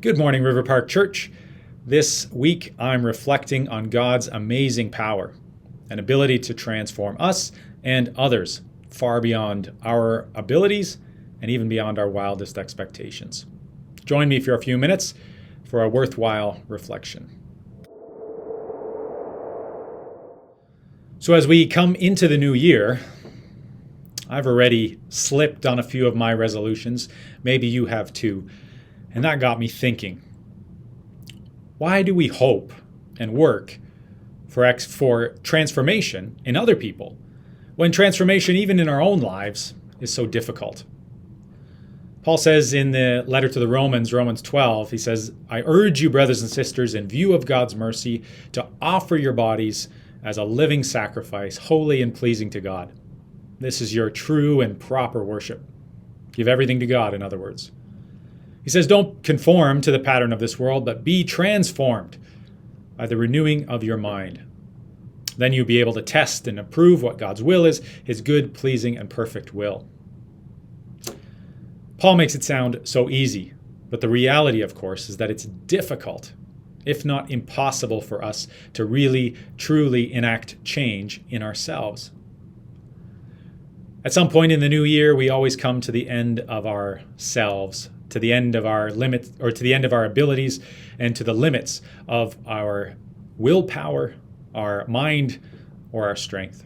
Good morning, River Park Church. This week, I'm reflecting on God's amazing power and ability to transform us and others far beyond our abilities and even beyond our wildest expectations. Join me for a few minutes for a worthwhile reflection. So, as we come into the new year, I've already slipped on a few of my resolutions. Maybe you have too. And that got me thinking, why do we hope and work for transformation in other people when transformation, even in our own lives, is so difficult? Paul says in the letter to the Romans 12, he says, I urge you, brothers and sisters, in view of God's mercy, to offer your bodies as a living sacrifice, holy and pleasing to God. This is your true and proper worship. Give everything to God, in other words. He says, don't conform to the pattern of this world, but be transformed by the renewing of your mind. Then you'll be able to test and approve what God's will is, his good, pleasing, and perfect will. Paul makes it sound so easy, but the reality, of course, is that it's difficult, if not impossible, for us to really, truly enact change in ourselves. At some point in the new year, we always come to the end of ourselves, to the end of our limits, or to the end of our abilities, and to the limits of our willpower, our mind, or our strength.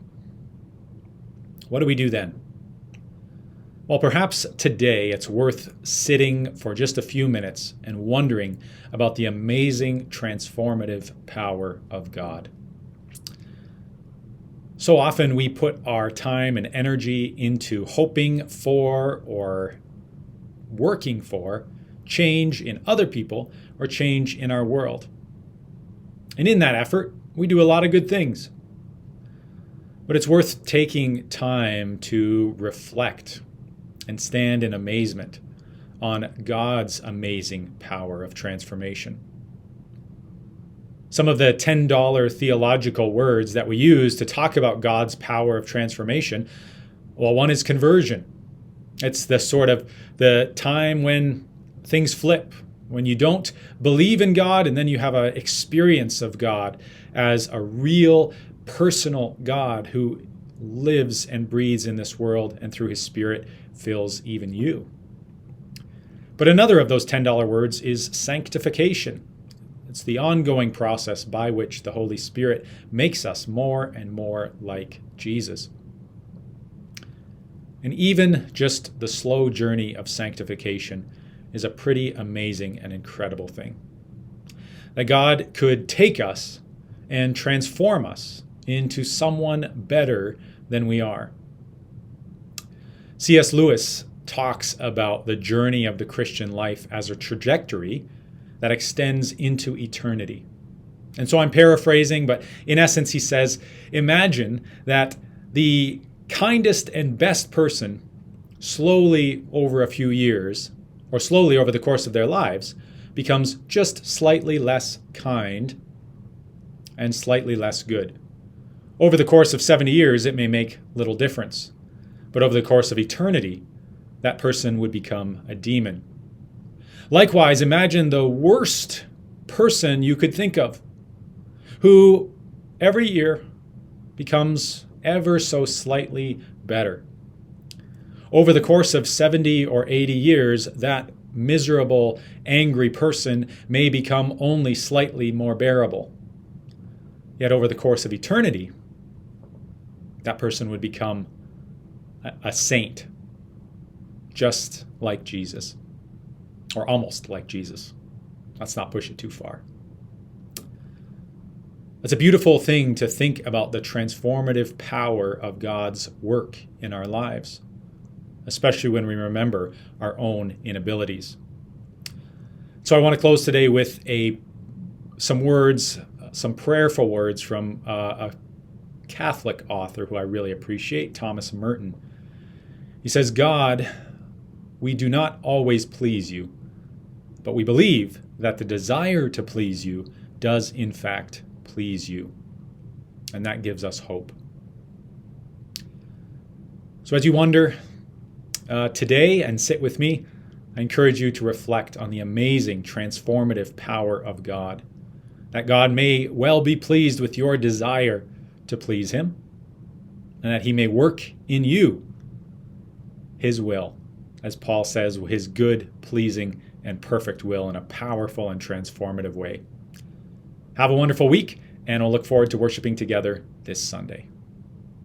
What do we do then? Well, perhaps today it's worth sitting for just a few minutes and wondering about the amazing transformative power of God. So often we put our time and energy into hoping for or working for change in other people or change in our world. And in that effort, we do a lot of good things. But it's worth taking time to reflect and stand in amazement on God's amazing power of transformation. Some of the $10 theological words that we use to talk about God's power of transformation, well, one is conversion. It's the time when things flip, when you don't believe in God and then you have an experience of God as a real personal God who lives and breathes in this world and through his Spirit fills even you. But another of those $10 words is sanctification. It's the ongoing process by which the Holy Spirit makes us more and more like Jesus. And even just the slow journey of sanctification is a pretty amazing and incredible thing. That God could take us and transform us into someone better than we are. C.S. Lewis talks about the journey of the Christian life as a trajectory that extends into eternity. And so I'm paraphrasing, but in essence he says, imagine that the kindest and best person slowly over a few years, or slowly over the course of their lives, becomes just slightly less kind and slightly less good. Over the course of 70 years, it may make little difference. But over the course of eternity, that person would become a demon. Likewise, imagine the worst person you could think of, who every year becomes ever so slightly better. Over the course of 70 or 80 years, that miserable, angry person may become only slightly more bearable. Yet over the course of eternity, that person would become a saint, just like Jesus, or almost like Jesus. Let's not push it too far. It's a beautiful thing to think about the transformative power of God's work in our lives, especially when we remember our own inabilities. So I want to close today with some words, some prayerful words from a Catholic author who I really appreciate, Thomas Merton. He says, God, we do not always please you, but we believe that the desire to please you does in fact please you. And that gives us hope. So as you wonder today and sit with me, I encourage you to reflect on the amazing transformative power of God, that God may well be pleased with your desire to please him, and that he may work in you his will, as Paul says, his good, pleasing, and perfect will in a powerful and transformative way. Have a wonderful week, and I'll look forward to worshiping together this Sunday.